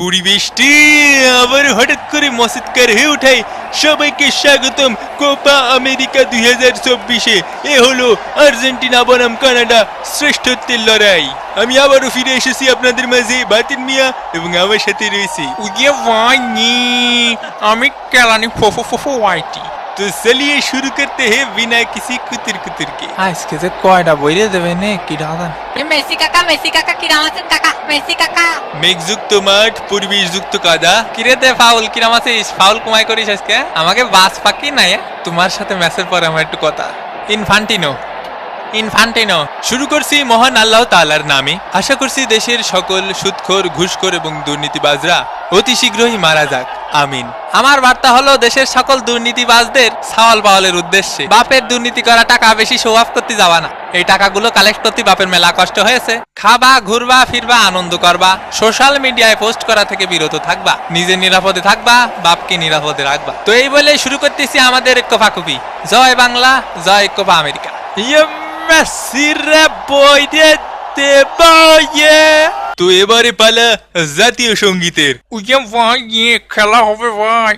পরিবেশটি আবার হঠাৎ করে মসৎকার হয়ে ওঠায়। সবাইকে স্বাগতম কোপা আমেরিকা 2024-এ। এ হলো আর্জেন্টিনা বনাম কানাডা শ্রেষ্ঠত্বের লড়াই। আমি আবারও ফিরে এসেছি আপনাদের মাঝে, বাতিন মিয়া, এবং আমার সাথে রয়েছে আমি কেলানি ফোফো ওয়াইটি। तो चलिए शुरू करते हैं बिना किसी कुतर कुतर के। আজকে যে কয়টা বইরে দেবে নে কি দাদা। মেসি কাকা কিরাম আছেন কাকা? মেসি কাকা মেঘযুক্ত মাঠ, পরিবেশযুক্ত কাদা। কিরে দে ফাউল কিরাম আছিস? ফাউল কমাই করিস আজকে? আমাকে বাস ফাঁকি নাই। তোমার সাথে ম্যাচের পরে আমার একটু কথা। ইনফান্টিনো শুরু করছি মহান আল্লাহ তাআলার নামে। আশা করছি দেশের সকল সুদখোর, ঘুষখোর এবং দুর্নীতিবাজরা অতি শীঘ্রই মারা যাক, আমিন। আমার বার্তা হলো দেশের সকল দুর্নীতিবাজদের সাওয়াল পাওয়ালের উদ্দেশ্যে, বাপের দুর্নীতি করা টাকা বেশি শো অফ করতে যাবা না। এই টাকাগুলো কালেক্ট করতে বাপের মেলা কষ্ট হয়েছে। খাবা, ঘুরবা, ফিরবা, আনন্দ করবা, সোশ্যাল মিডিয়ায় পোস্ট করা থেকে বিরত থাকবা, নিজে নিরাপদে থাকবা, বাপকে নিরাপদে রাখবা। তো এই বলে শুরু করতেছি আমাদের কোপাকুপি। জয় বাংলা, জয় কোপা আমেরিকা। তো এবারে পালা জাতীয় সঙ্গীতের। খেলা হবে ভাই।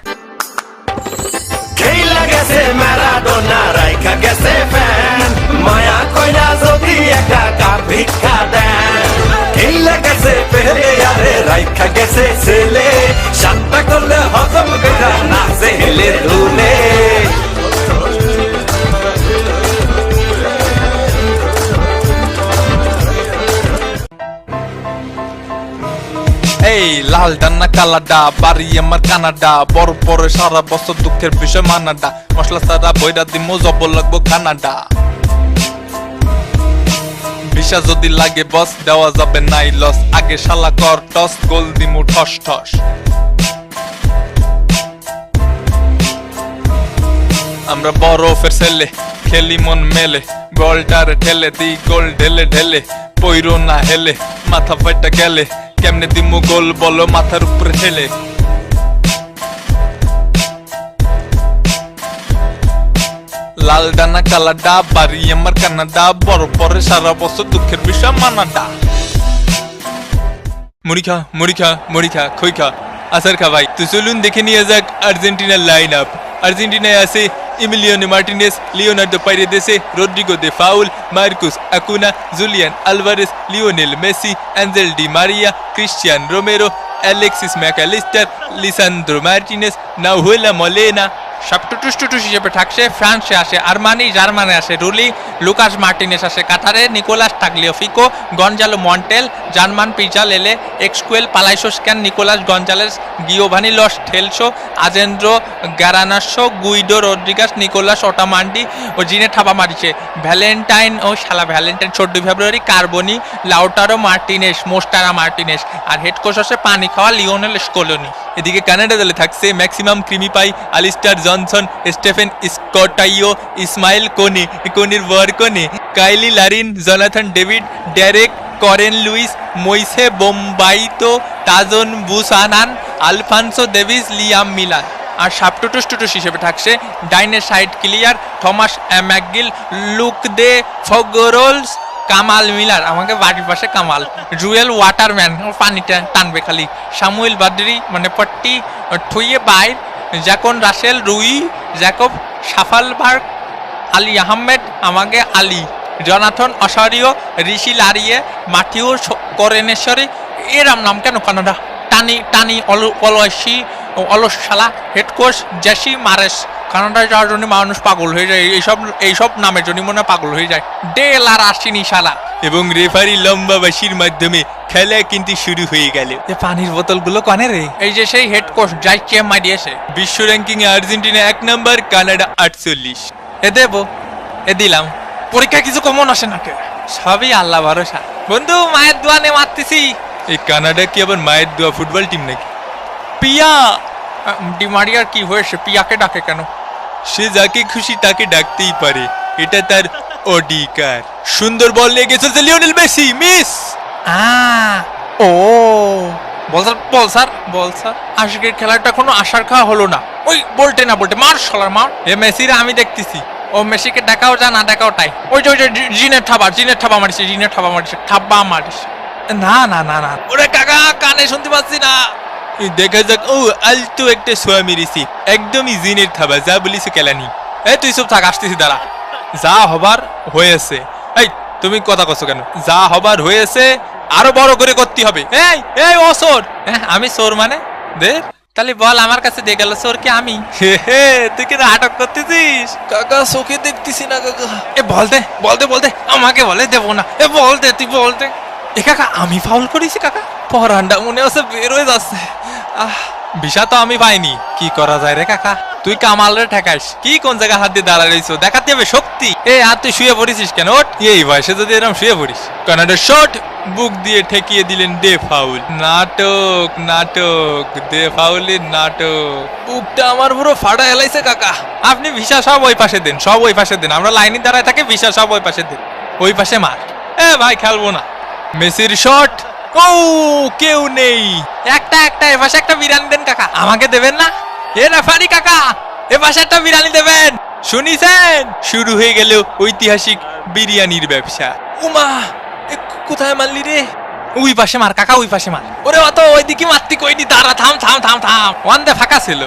খেলা গেছে ম্যারাডোনা, রাইখা গেছে ফ্যান, মায়া কইরা যদি একটা কাপ ভিক্ষা দেন। খেলা গেছে পেলে আরে রাইখা গেছে ছেলে, সাতটা করলে হজম কইরা নাচে হেলে দুলে। এই লাল ডান্না কালাডা, বাড়ি আমার কানাডা, বড় পরে সারা বছর দুঃখের বিষয় মানাডা, মশলা সারা বইরা দিমো জব লাগবো কানাডা। ভিসা যদি লাগে বস, দেওয়া যাবে নাই লস, আগে শালা কর টস, গোল দিমু ঠস ঠস। আমরা বরফের ছেলে, খেলি মন মেলে, বলটার ঠেলে দি গোল ঢেলে ঢেলে, পইরো না হেলে, মাথা ফাইটা গেলে, কেমনে দিমু গোল বলো মাথার উপরে ঠেলে। লাল ডানা কালাডা, বাড়ি আমার কানাডা, বড় পরে সারা বছর দুঃখের বিষয় মানাডা। মুড়ি খা খই খা আসার খা ভাই। তো চলুন দেখে নিয়ে যাক আর্জেন্টিনার লাইন আপ। আর্জেন্টিনায় আছে Emiliano Martinez, Leonardo Paredes, Rodrigo De Paul, Marcos Acuna, Julian Alvarez, Lionel Messi, Angel Di Maria, Cristian Romero, Alexis Mac Allister, Lisandro Martinez, Nahuel Molina. Substitutes হিসেবে থাকছে। ফ্রান্সে আসে আরমানি, জার্মানে আসে রুলি, লুকাস মার্টিনেস আসে কাতারে, Nicolas Tagliafico, Gonzalo Montiel, German Pezzella, Exequiel Palacios ক্যান, Nicolas Gonzalez, Giovani Lo Celso, Alejandro Garnacho, Guido Rodriguez, Nicolas Otamendi ও জিনে ঠাপা মারিছে ভ্যালেন্টাইন ও শালা Valentine 14 February, Carboni, Lautaro Martinez, মোস্টারা মার্টিনেস। আর হেড কোচ হচ্ছে পানি খাওয়া লিওনেল স্কোলোনি। এদিকে কানাডা দলে থাকছে ম্যাক্সিমাম ক্রিমিপাই, আলিস্টার জনসন, স্টেফেন স্কটাইও, ইসমাইল কোনির ওয়ার Kone, Kyle Larin, Jonathan David, Derek Cornelius, মইসে বোম্বাইতো, Tajon Buchanan, Alphonso Davies, Liam Millar. আর সাব টুটুস হিসেবে থাকছে Dayne Saint Clair, Thomas McGill, Luc de Fougerolles, Kamal Miller, আমাকে বাড়ির পাশে কামাল, জুয়েল ওয়াটারম্যান, পানিটা টানবে খালি, সামুয়েল বাদরি মানে পট্টি থুইয়ে বাইর, জ্যাকন রাসেল, রুই জ্যাকব, সাফালবার্গ, আলী আহমেদ, আমাকে আলী, জনাথন অসারিও, ঋষি লারিয়ে, মাথিউ করেনেশ্বরী। এরাম নাম কেন কানাডা? টানি অলসি অলসালা। Head coach Jesse Marsch. কানাডায় যাওয়ার জন্য মানুষ পাগল হয়ে যায়, এইসব নামের জন্য মনে পাগল হয়ে যায়। ডে লারা চিনি শালা। এবং রেফারি লম্বা বাঁশির মাধ্যমে খেলা কিন্তু শুরু হয়ে গেল। পানির বোতলগুলো কনে রে? এই যে সেই হেড কোচ যাইকে মারিয়েছে। বিশ্ব র্যাঙ্কিং এ আর্জেন্টিনা 1 নম্বর, কানাডা 48। এ দেবো, এ দিলাম। পরীক্ষা কিছু কমন আসে নাকি? সবই আল্লাহ ভরসা। বন্ধু মায়ের দোয়া নে মারতেছি। এই কানাডা কি আবার মায়ের দোয়া ফুটবল টিম নাকি? পিয়া ডিমারিয়ার কি হয়েছে? পিয়াকে ডাকে কেন? সে যাকে খুশি তাকে ডাকতেই পারে, এটা তার অধিকার। সুন্দর বল নিয়ে গেছে লিওনেল মেসি, মিস। ও বল স্যার। আজকের খেলাটা কোনো আশার খাওয়া হলো না। ওই বলতে মার শালার মার। এ মেসিরা আমি দেখতেছি। ও মেসিকে ডাকাও যা না ডাকাও তাই। ওই যে জিনের ঠাবা মারিছে। না ওরে কাকা কানে শুনতে পাচ্ছি না। দেখা যাক। ও আলতো একটা সোয়া মেরেছি, একদমই জিনের থাবা, যা বলিস কেলানি। এই তুই চুপ থাক, আসতেছি দাঁড়া। যা হবার হয়েছে। এই তুমি কথা কছো কেন? যা হবার হয়েছে আরো বড় করে করতে হবে। এই এই ও চোর। হ্যাঁ আমি চোর মানে? দে তাহলে বল, আমার কাছে দিয়ে গেল চোর কি আমি? হে হে, তুই কি নাটক করতেছিস? কাকা চোখে দেখতেছি না কাকা। এ বলতে আমাকে বলে দেবো না। এ বলতে তুই বলতে। এ কাকা আমি ফাউল করেছি কাকা? পরান্ডা মনে হচ্ছে বের হয়ে যাচ্ছে। ভিসা তো আমি পাইনি, কি করা যায় রে কাকা? তুই কামাল রে ঠেকাইস কি? কোন জায়গায় হাত দিয়ে দাঁড়া রইছো? দেখাতে হবে শক্তি। আর তুই শুয়ে পড়েছিস কেন? ওঠ, এই বয়সে যদি এরকম শুয়ে পড়িস। কানাডা শট, বুক দিয়ে ঠেকিয়ে দিলেন ডে ফাউল। নাটক ডে ফাউলের নাটক। বুকটা আমার পুরো ফাটা হেলাইছে কাকা। আপনি ভিসা সব ওই পাশে দেন, সব ওই পাশে দেন। আমরা লাইনে দাঁড়ায় থাকি, ভিসা সব ওই পাশে দেন। ওই পাশে মার। এ ভাই খেলবো না। মেসির শট, ও কেউ নেই। একটা এ পাশে একটা বিরিয়ানি দেন কাকা। আমাকে দেবেন না? এ রেফারি কাকা, এ পাশে একটা বিরিয়ানি দেবেন। শুনিছেন? শুরু হয়ে গেল ঐতিহাসিক বিরিয়ানির ব্যবসা। উমা, কোথায় মারলি রে? ওই পাশে মার কাকা, ওই পাশে মার। ওরে অত ওইদিকে মারতি কইনি, দাঁড়া, থাম। ওয়ান দে ফাঁকা ছিল।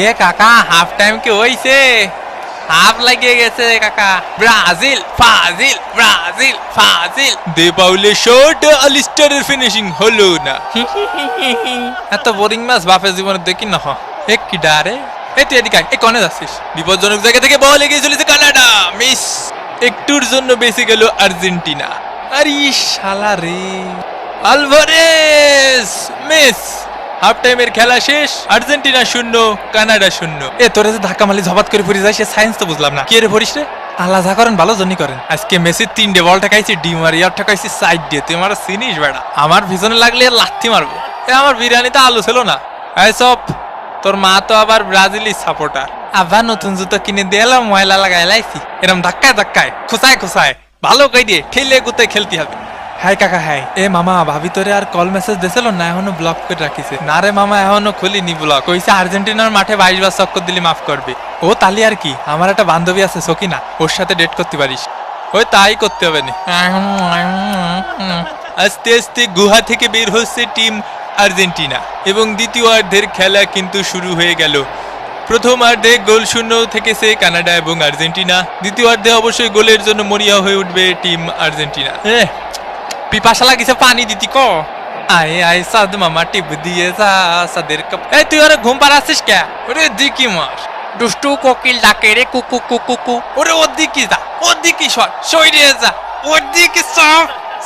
এ কাকা হাফ টাইম কি হইছে? হাফ লাগিয়ে গেছে কাকা। ব্রাজিল ফাজিল। দে পাউলের শট, আলিস্টারের ফিনিশিং হলো না। এত বোরিং ম্যাচ বাপের জীবনে দেখি না। এক কি ডারে। এই তুই এদিকে আয়। এই কনে যাচ্ছিস? বিপজ্জনক জায়গা থেকে বল এগিয়ে চলেছে কানাডা, মিস। একটুর জন্য বেঁচে গেল আর্জেন্টিনা। আরে শালা রে। Alvarez miss. হাফ টাইমের খেলা শেষ, আর্জেন্টিনা 0, কানাডা 0। এ তোরে যে ধাক্কা মারলি ঝবাত করে পড়ে যায়, সে সায়েন্স তো বুঝলাম না। কে রে পড়িস রে? আল্লাহ যা করেন ভালো জন্যই করেন। আজকে মেসির 3 বল ঠেকাইছি, ডি মারিয়ার ঠেকাইছি সাইড দিয়ে। তুই আমার চিনিস বেড়া? আমার পিছনে লাগলে আর লাথি মারবো। এ আমার বিরিয়ানিতে আলু ছিল না। এই সব তোর মা তো আবার ব্রাজিলি সাপোর্টার। আবার নতুন জুতো কিনে দিয়ে এলাম, ময়লা লাগাই লাইছি। এরম ধাক্কায় খুসায় ভালো কই দিয়ে ঠেলে গুতে খেলতে হবে। হাই কাকা হাই। এ মামা ভাবি তোরে আর কল মেসেজ দিছিল না? এখনো ব্লক করে রাখিছে। না রে মামা, এখনো খুলিনি ব্লক। কইছে আর্জেন্টিনার মাঠে 22 বার চক্কর দিলি মাফ করবে। ও তালি আর কি, আমার একটা বান্ধবী আছে সকিনা, ওর সাথে ডেট করতে পারিস। ওই তাই করতে হবে না। আস্তে আস্তে গুহা থেকে বের হচ্ছে টিম আর্জেন্টিনা এবং দ্বিতীয়ার্ধের খেলা কিন্তু শুরু হয়ে গেল। প্রথমার্ধে গোল শূন্য থেকেছে কানাডা এবং আর্জেন্টিনা। দ্বিতীয়ার্ধে অবশ্যই গোলের জন্য মরিয়া হয়ে উঠবে টিম আর্জেন্টিনা। পিপাসা লাগিছে, পানি দিতি ক। আয় সাদ মামা টিপ দিয়ে যা সাদের কাপ। এই তুই ওরে ঘুম পাড়াচ্ছিস কে? ওরে দিকি মার। দুষ্টু কোকিল ডাকে রে কুকু কুকু। ওরে ওর দিকে যা, ওর দিকে সইরে যা, ওর দিকে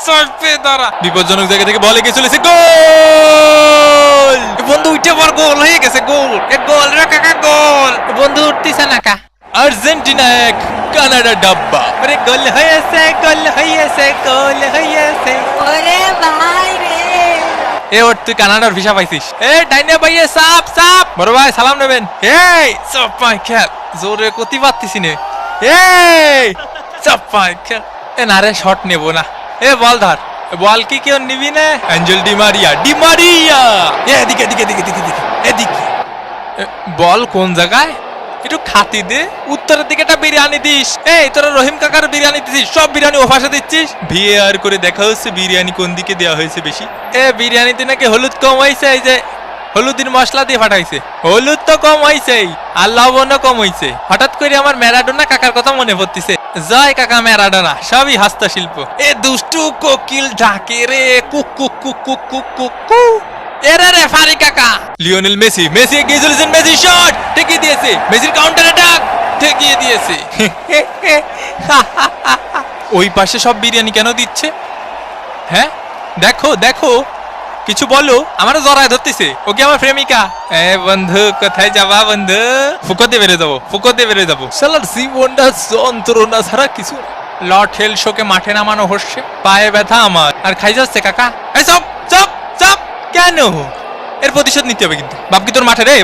সরপে দাঁড়া। বিপজ্জনক জায়গা থেকে বল এগিয়ে চলেছে, গোল! বন্ধু উঠে পর, গোল হয়ে গেছে, গোল। এ গোল রে কাকা, গোল। বন্ধু উঠতিছে না কা? আর্জেন্টিনা 1, কানাডা ডাব্বা। আরে গোল হয়েছে। ওরে ভাই রে। এ ওর তুই কানাডার ভিসা পাইছিস? এ ডাইনে ভাইয়ে সাপ বড় ভাই সালাম নেবেন। এই সব পাই খেল, জোরে কতি পারতিছি নে। এই সব পাই খেল। এ না রে, শট নেবো না। এ বল ধর। বল কি কেউ নিবি না? অ্যাঞ্জেল ডি মারিয়া। এদিকে এদিকে। বল কোন জায়গায়? একটু খাতি দে। উত্তরের দিকে একটা বিরিয়ানি দিস। এই তোরা রহিম কাকার বিরিয়ানি দিছিস, সব বিরিয়ানি ওপাশে দিচ্ছিস। ভিএআর করে দেখা হচ্ছে বিরিয়ানি কোন দিকে দেওয়া হয়েছে বেশি। এ বিরিয়ানিতে নাকি হলুদ কম হয়েছে, এই যে হলুদের মশলা দিয়ে ফাটাইছে। হলুদ তো কম হয়েছে আর লবণও কম হয়েছে। হঠাৎ করে আমার ম্যারাডোনা কাকার কথা মনে পড়তেছে। জয় কাকা ম্যারাডোনা, সবই হস্তশিল্প। এ দুষ্টু কোকিল ডাকে রে কুকু। এরে রে ফারি কাকা। লিওনেল মেসি এগিয়ে চলেছেন, মেসি শট ঠেকিয়ে দিয়েছে, মেসির কাউন্টার অ্যাটাক ঠেকিয়ে দিয়েছে। ওই পাশে সব বিরিয়ানি কেন দিচ্ছে? হ্যাঁ দেখো কিছু বলো। আমারও জড়ায় ধরতেছে। ওকে আমার প্রেমিকা। এ বন্ধু কোথায় যাবা বন্ধু? ফুকোতে বেরো যাবো। শালার জীবনটা যন্ত্রণা ছাড়া কিছু না। লর্ড হেল শোকে মাঠে নামানো হচ্ছে, পায়ে ব্যথা আমার আর খাই যাচ্ছে কাকা। এই চপ কেন? এর প্রতিশোধ নিতে হবে কিন্তু। বাপ কি তোর মাঠে রে?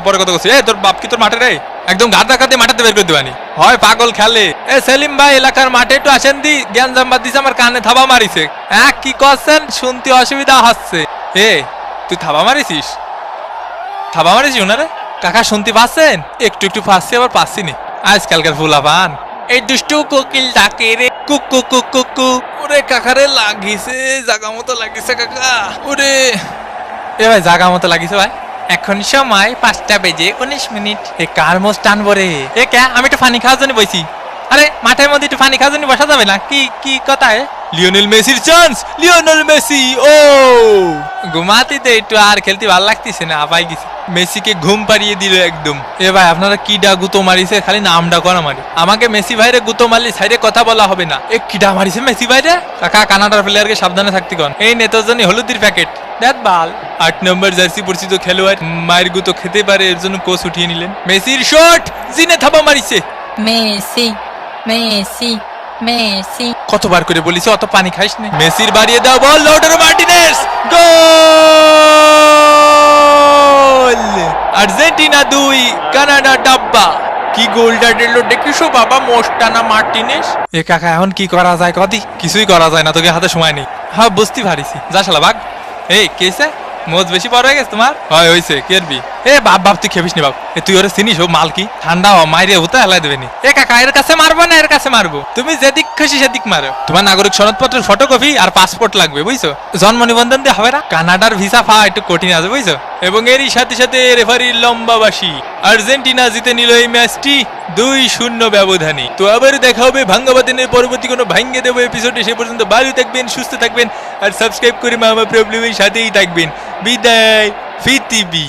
পরে কথা বলছি। তোর বাপ কি তোর মাঠে রে? একদম গাদ দেখাতে মাঠে বের করে দেবানি হয়, পাগল খেলে। এ সেলিম ভাই এলাকার মাঠে একটু আসেন দি, জ্ঞান জাম্বাদ দিছে, আমার কানে থাবা মারিছে। হ্যাঁ কি করছেন? শুনতে অসুবিধা হচ্ছে। এ তুই থাবা মারিছিস ওনারে? কাকা শুনতে পাচ্ছেন? একটু পাচ্ছি, আবার পাচ্ছি নি। আজকালকার ফুলাপান। এই দুষ্টু কোকিল ডাকে রে কুকু। ওরে কাকারে লাগিছে, জাগা মতো লাগিছে কাকা। ওরে এ ভাই জাগা মতো লাগিছে ভাই। এখন সময় 5:19। এ কার মোজ টানবো রে? এ কে, আমি একটু পানি খাওয়ার জন্য বইছি। আরে মাঠের মধ্যে একটু পানি খাওয়ার জন্য বসা যাবে না? কি কি কথা? লিওনেল মেসির চান্স, লিওনেল মেসি, ও ঘুমাতিতে একটু আর খেলতে ভালো লাগতেছে না, আপাই গেছে। মেসিকে ঘুম পাড়িয়ে দিল একদম। এ ভাই আপনারা কিডা গুতো মারিছে, খালি নামটা করা মারি। আমাকে মেসি ভাইরে গুতো মারলি সাইডে কথা বলা হবে না। এ কিডা মারিছে মেসি ভাইরে? কাকা কানাডার প্লেয়ারকে সাবধানে থাকতে কন। এই নেতার জন্য হলুদির প্যাকেট দেখ বাল। 8 নম্বর জার্সি পরিচিত খেলোয়াড় মায়ের গুতো খেতে পারে, এর জন্য কোচ উঠিয়ে নিলেন। মেসির শট, জিনে থাবা মারিছে। মেসি মেসি মেসি কতবার করে বলিস অত পানি খাইস না। মেসির বাড়িয়ে দাও বল, লাউটারো মার্টিনেজ, গোল! আর্জেন্টিনা 2, কানাডা ডাব্বা। কি গোলটা দিল দেখিস বাবা, মোস্টানা মার্টিনেস। এ কাকা এখন কি করা যায় কদি? কিছুই করা যায় না, তোকে হাতে সময় নেই। হ্যাঁ বুঝতে পারিছি। যা শালা বাঘ। এই কেসে মোজ বেশি বড় হয়ে গেছে তোমার? হয় হয়েছে, কেরবি? এ বাপ বাপ তুই খেপিস নি বাপ। এ তুই ওরা চিনিস, ও মাল কি? ঠান্ডা হ, মাইরে হতে হেলাই দেবে নি। এ কাকা এর কাছে মারবো না এর কাছে মারবো? তুমি যেদিক খুশি সেদিক মারো। তোমার নাগরিক সনদপত্রের ফটোকপি আর পাসপোর্ট লাগবে, বুঝছো? জন্ম নিবন্ধন দিয়ে হবে না? কানাডার ভিসা পাওয়া একটু কঠিন আছে, বুঝছো? এবং এরই সাথে সাথে রেফারির লম্বা বাঁশি। আর্জেন্টিনা জিতে নিল এই ম্যাচটি 2-0 ব্যবধানে। তো আবার দেখা হবে ভাঙ্গাবাদিনের পরবর্তী কোনো ভাঙ্গে দেবো এপিসোডে। সে পর্যন্ত ভালো থাকবেন, সুস্থ থাকবেন আর সাবস্ক্রাইব করে মামা প্রবলেমের সাথেই থাকবেন। বিদায়, ফিতিবি।